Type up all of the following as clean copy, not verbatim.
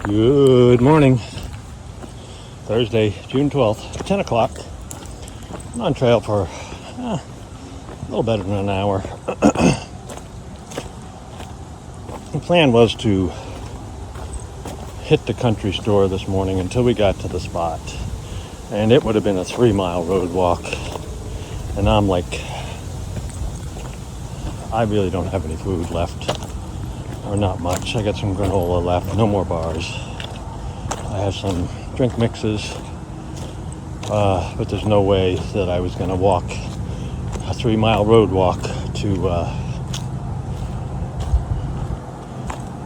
Good morning. Thursday, June 12th, 10 o'clock. I'm on trail for a little better than an hour. The plan was to hit the country store this morning until we got to the spot. And it would have been a 3-mile road walk. And I'm like, I really don't have any food left. Or not much. I got some granola left, no more bars. I have some drink mixes, but there's no way that I was going to walk a 3-mile road walk to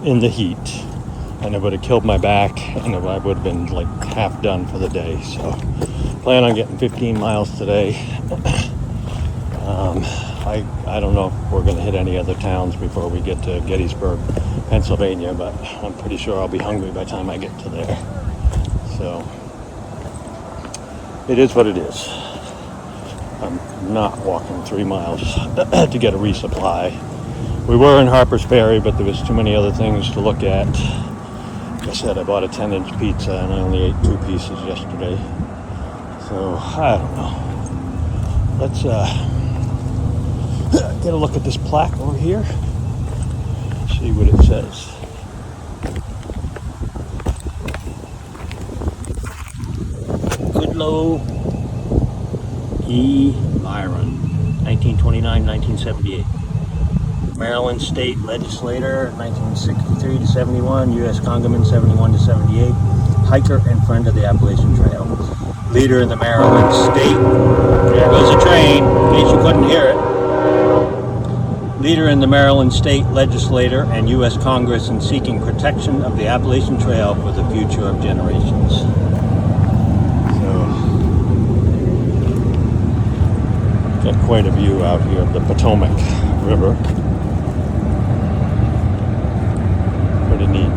in the heat, and it would have killed my back, and I would have been like half done for the day. So plan on getting 15 miles today. I don't know if we're going to hit any other towns before we get to Gettysburg, Pennsylvania, but I'm pretty sure I'll be hungry by the time I get to there. So it is what it is. I'm not walking 3 miles to get a resupply. We were in Harper's Ferry, but there was too many other things to look at. Like I said, I bought a 10-inch pizza and I only ate 2 pieces yesterday. So I don't know. Let's get a look at this plaque over here. See what it says. Goodloe E. Byron, 1929-1978. Maryland State Legislator, 1963 to 71. U.S. Congressman, 71 to 78. Hiker and friend of the Appalachian Trail. Leader in the Maryland State. There goes a train, in case you couldn't hear it. Leader in the Maryland State Legislator and U.S. Congress in seeking protection of the Appalachian Trail for the future of generations. So, got quite a view out here of the Potomac River. Pretty neat.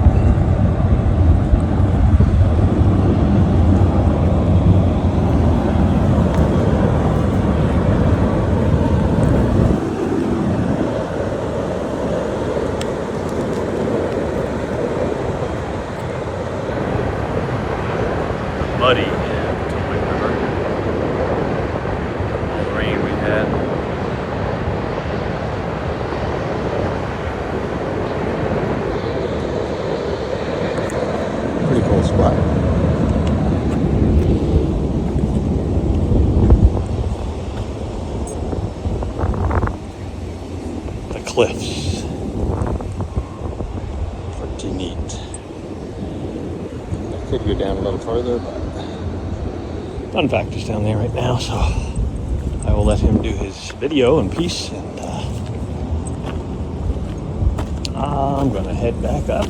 Muddy Potomac River. All the rain we had. Pretty cool spot. The cliffs. Pretty neat. I could go down a little further, but Fun Factor's down there right now, so I will let him do his video in peace, and I'm gonna head back up.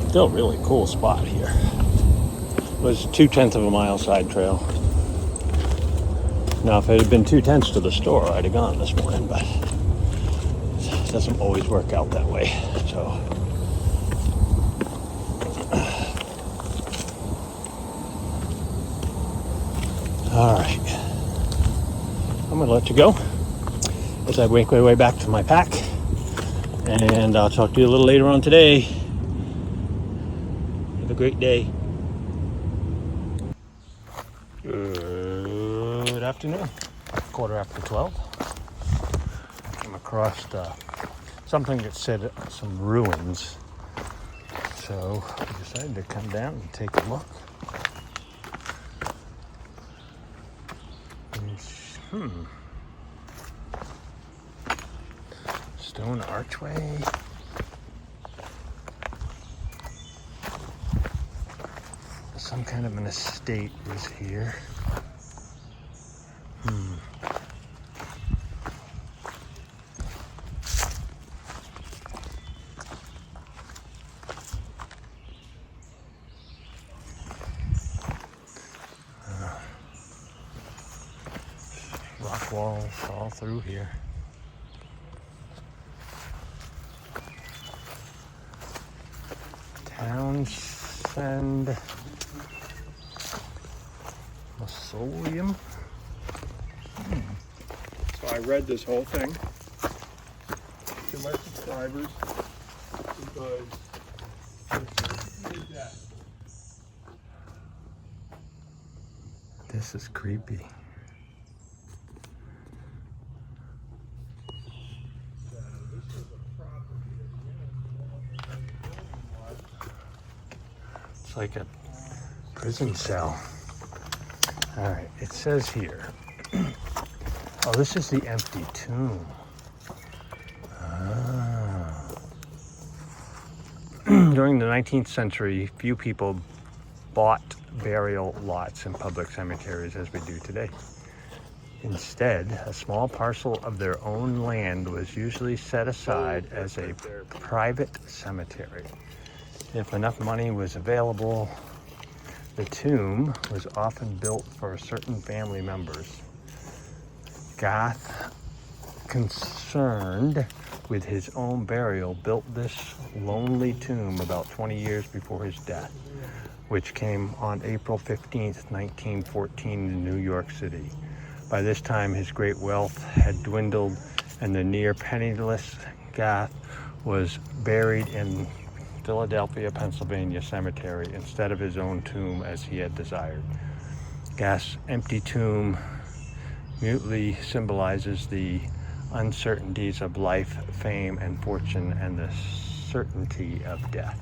Still a really cool spot here. It was 2/10 of a mile side trail. Now, if it had been 2/10 to the store, I'd have gone this morning, but it doesn't always work out that way, so. All right, I'm gonna let you go as I make my way back to my pack, and I'll talk to you a little later on today. Have a great day. Good afternoon. 12:15. I'm across something that said some ruins, so I decided to come down and take a look. Stone archway. Some kind of an estate was here. Rock walls all through here. Townsend Mausoleum. So I read this whole thing. Too much to drivers because this is creepy. It's like a prison cell. All right, it says here. Oh, this is the empty tomb. Ah. During the 19th century, few people bought burial lots in public cemeteries as we do today. Instead, a small parcel of their own land was usually set aside as a private cemetery. If enough money was available, the tomb was often built for certain family members. Goth, concerned with his own burial, built this lonely tomb about 20 years before his death, which came on April 15th, 1914 in New York City. By this time, his great wealth had dwindled, and the near penniless Goth was buried in Philadelphia, Pennsylvania cemetery instead of his own tomb as he had desired. Goth's empty tomb mutely symbolizes the uncertainties of life, fame, and fortune, and the certainty of death.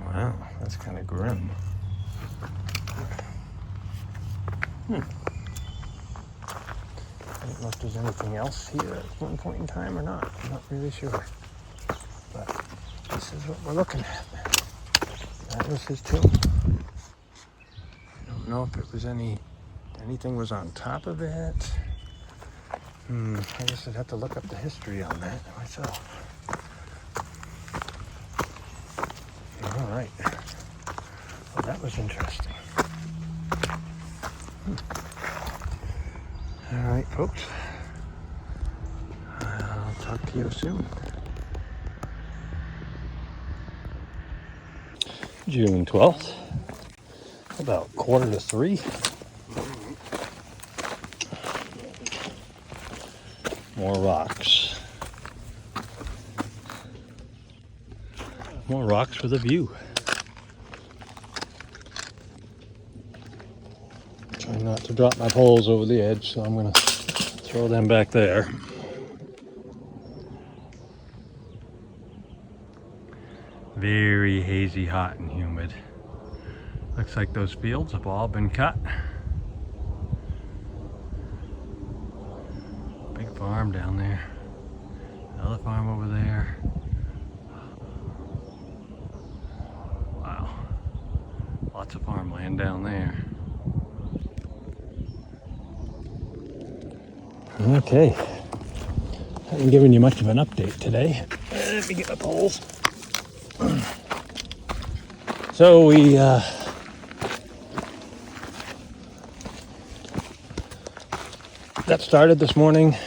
Wow, that's kind of grim. I don't know if there's anything else here at one point in time or not. I'm not really sure. But this is what we're looking at. That was his tomb. I don't know if it was anything was on top of it. I guess I'd have to look up the history on that myself. All right. Well, that was interesting. All right, folks. I'll talk to you soon. June 12th, about 2:45. More rocks. More rocks with a view. Try not to drop my poles over the edge, so I'm going to throw them back there. Very hazy, hot, and humid. Looks like those fields have all been cut. Big farm down there. Another farm over there. Wow. Lots of farmland down there. Okay. Haven't given you much of an update today. Let me get my poles. So we got started this morning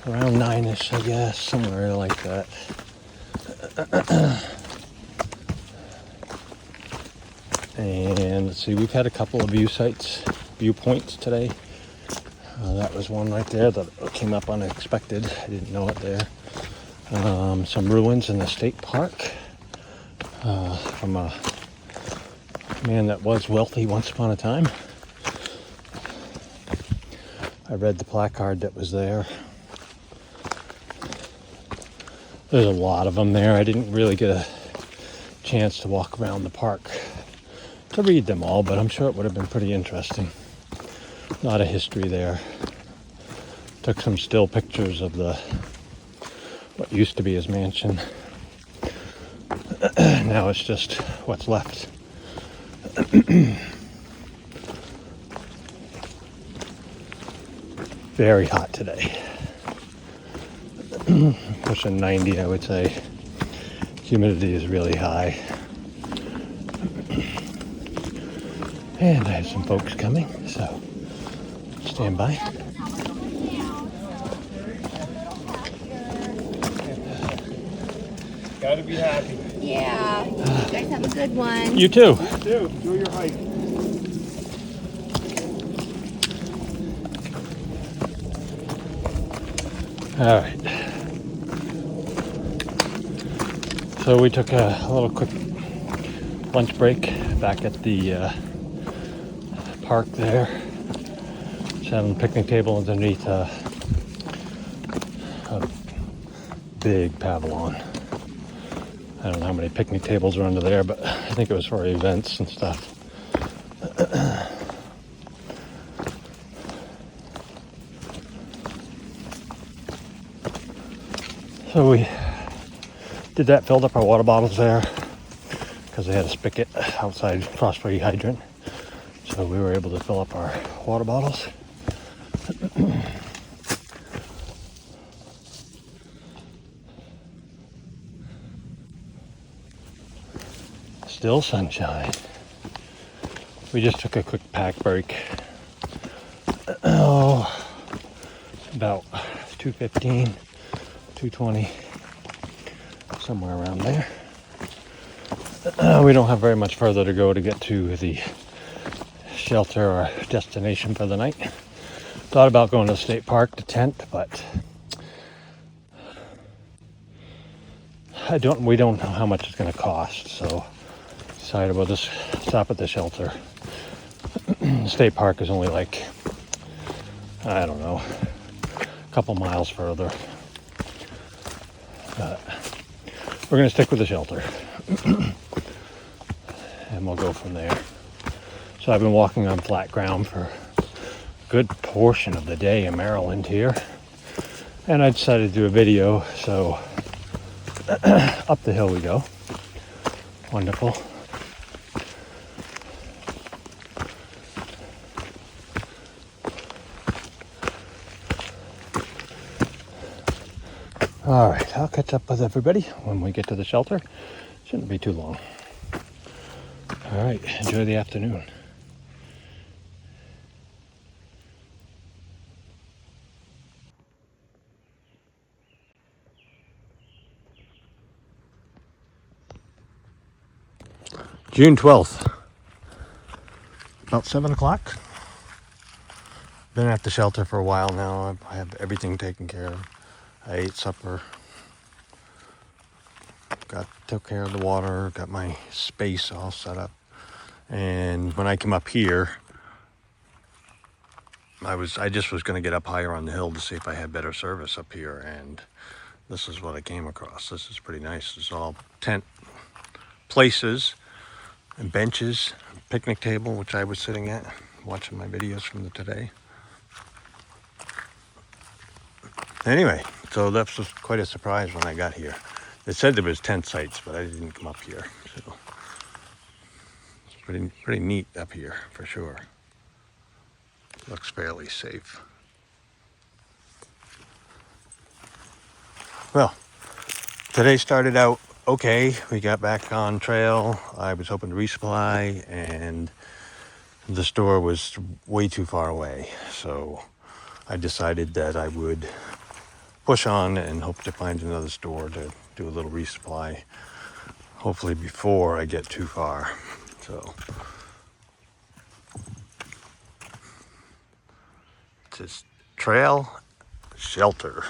around 9ish, I guess, somewhere like that. And let's see, we've had a couple of viewpoints today. That was one right there that came up unexpected. I didn't know it there. Some ruins in the state park from a man that was wealthy once upon a time. I read the placard that was there. There's a lot of them there. I didn't really get a chance to walk around the park to read them all, but I'm sure it would have been pretty interesting. A lot of history there. Took some still pictures of what used to be his mansion. Now it's just what's left. Very hot today. Pushing 90, I would say. Humidity is really high. And I have some folks coming, so stand by. Gotta be happy. Yeah. You guys have a good one. You too. Do your hike. All right. So we took a little quick lunch break back at the park there. Just having a picnic table underneath a big pavilion. I don't know how many picnic tables are under there, but I think it was for events and stuff. So we did that, filled up our water bottles there because they had a spigot outside phosphorus hydrant. So we were able to fill up our water bottles. Still sunshine. We just took a quick pack break. Oh, about 2:15, 2:20, somewhere around there. We don't have very much further to go to get to the shelter or destination for the night. Thought about going to the state park to tent, but we don't know how much it's going to cost, so decided we'll just stop at the shelter. The state park is only like, I don't know, a couple miles further. But we're going to stick with the shelter. And we'll go from there. So I've been walking on flat ground for a good portion of the day in Maryland here. And I decided to do a video, so up the hill we go. Wonderful. All right, I'll catch up with everybody when we get to the shelter. Shouldn't be too long. All right, enjoy the afternoon. June 12th, about 7 o'clock. Been at the shelter for a while now. I have everything taken care of. I ate supper, took care of the water, got my space all set up. And when I came up here, I just was going to get up higher on the hill to see if I had better service up here, and this is what I came across. This is pretty nice. It's all tent places and benches, picnic table, which I was sitting at, watching my videos from today. Anyway, so that was quite a surprise when I got here. They said there was tent sites, but I didn't come up here. So it's pretty neat up here for sure. Looks fairly safe. Well, today started out okay. We got back on trail. I was hoping to resupply, and the store was way too far away. So I decided that I would push on and hope to find another store to do a little resupply, hopefully before I get too far. So it's just trail, shelter,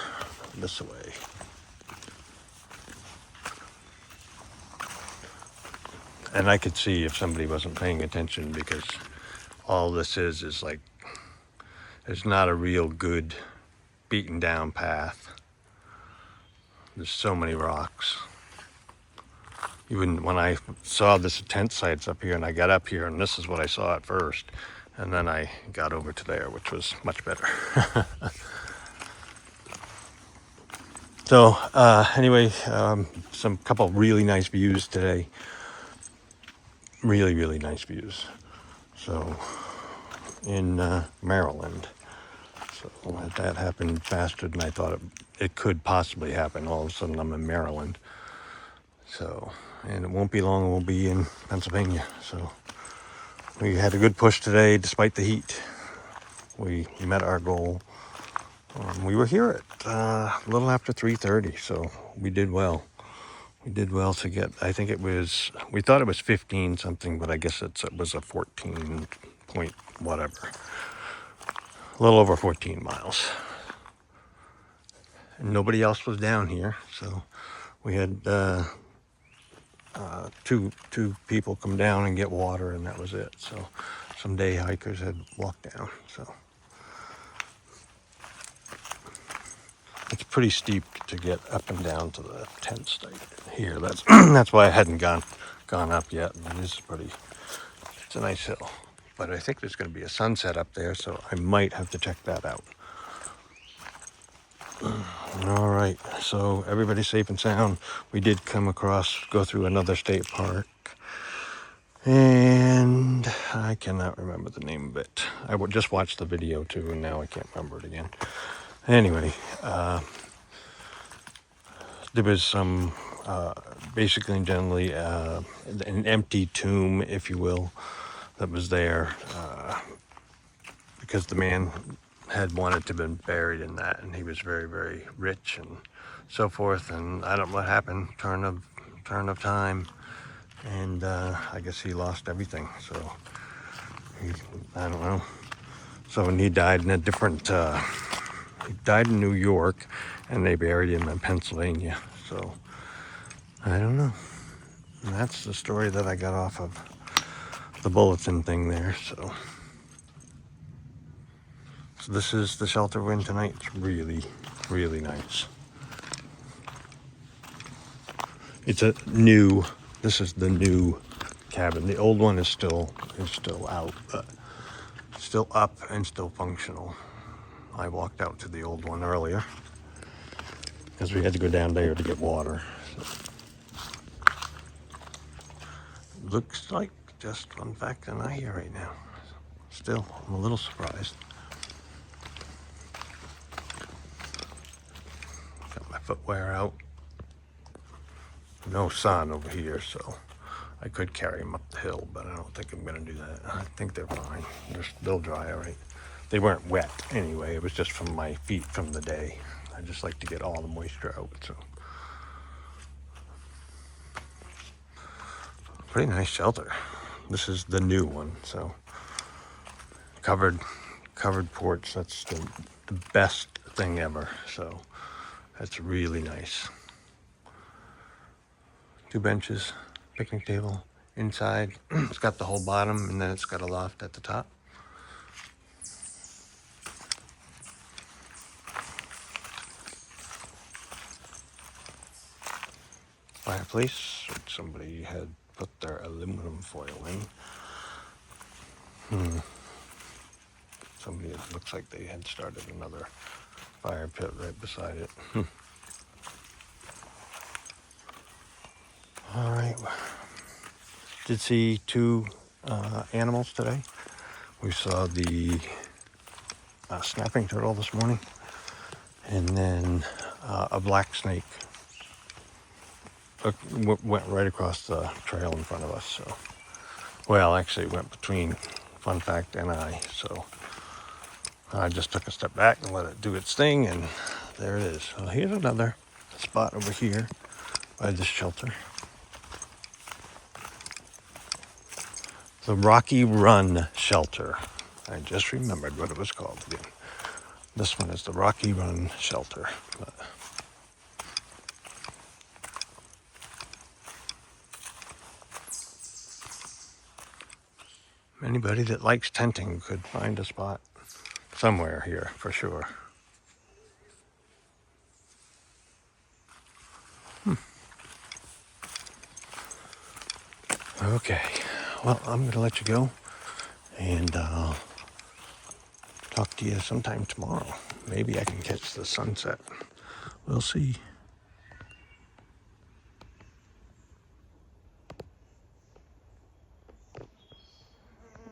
this way. And I could see if somebody wasn't paying attention, because all this is like, there's not a real good beaten down path. There's so many rocks. Even when I saw this tent sites up here, and I got up here, and this is what I saw at first, and then I got over to there, which was much better. So anyway, some couple really nice views today. Really nice views. So in Maryland. So that happened faster than I thought it could possibly happen. All of a sudden I'm in Maryland. So, and it won't be long, we'll be in Pennsylvania. So we had a good push today despite the heat. We met our goal. We were here at a little after 3:30, so we did well. We did well to get, I think it was, we thought it was 15 something, but I guess it was a 14 point whatever. A little over 14 miles. And nobody else was down here, so we had two people come down and get water, and that was it. So some day hikers had walked down, so. It's pretty steep to get up and down to the tent site here. That's that's why I hadn't gone up yet. And this is it's a nice hill. But I think there's going to be a sunset up there, so I might have to check that out. All right, so everybody's safe and sound. We did go through another state park. And I cannot remember the name of it. I just watched the video too, and now I can't remember it again. Anyway, there was some, basically and generally, an empty tomb, if you will, that was there because the man had wanted to be buried in that, and he was very, very rich and so forth. And I don't know what happened, turn of time, and I guess he lost everything. So I don't know. So when he died in a different. He died in New York, and they buried him in Pennsylvania. So, I don't know. And that's the story that I got off of the bulletin thing there. So this is the shelter we're in tonight. It's really, really nice. This is the new cabin. The old one is still out, but still up and still functional. I walked out to the old one earlier because we had to go down there to get water. So. Looks like just one fact than I hear right now. Still, I'm a little surprised. Got my footwear out. No sun over here, so I could carry them up the hill, but I don't think I'm going to do that. I think they're fine. They'll dry all right. They weren't wet anyway. It was just from my feet from the day. I just like to get all the moisture out. So pretty nice shelter. This is the new one. So covered porch. That's the best thing ever. So that's really nice. 2 benches, picnic table inside. It's got the whole bottom, and then it's got a loft at the top. Fireplace, which somebody had put their aluminum foil in. Somebody, it looks like they had started another fire pit right beside it. All right. Did see 2 animals today. We saw the snapping turtle this morning, and then a black snake went right across the trail in front of us. So, well, actually, it went between Fun Fact and I. So I just took a step back and let it do its thing, and there it is. So here's another spot over here by this shelter. The Rocky Run Shelter. I just remembered what it was called again. This one is the Rocky Run Shelter. But anybody that likes tenting could find a spot somewhere here for sure. Okay, well, I'm going to let you go, and I'll talk to you sometime tomorrow. Maybe I can catch the sunset. We'll see.